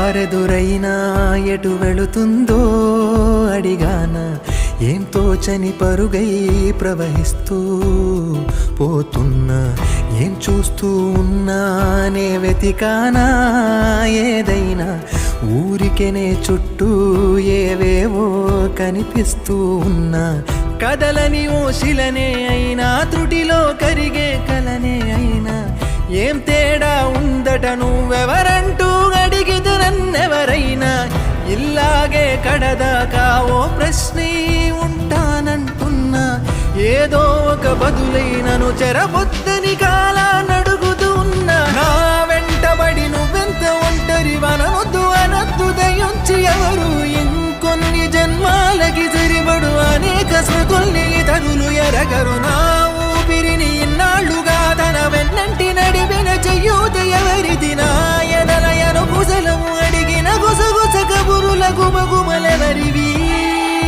దారెదురైనా ఎటు వెళుతుందో అడిగానా ఏం తోచని పరుగై ప్రవహిస్తూ పోతున్నా ఏం చూస్తూ ఉన్నానే వెతికానా ఏదైనా ఊరికెనే చుట్టూ ఏవేవో కనిపిస్తూ ఉన్నా కదలని ఓ శిలనే అయినా త్రుటిలో కరిగే కలనే అయినా ఏం తేడా ఉందట నువ్వెవరంటూ అడిగిదు నన్నెవరైనా ఇల్లాగే కడదాకా ఓ ప్రశ్నే ఉంటానంటున్నా ఏదో ఒక బదులైనను చెరబొద్దని కాలానడుగుతూ ఉన్నా నా వెంటబడి నువ్వెంత ఒంటరి వనవద్దు అనొద్దు దయించి ఎవరు ఇంకొన్ని జన్మాలకి సరిపడు అనేక స్మృతుల్ని తగులు ఎరగరు నా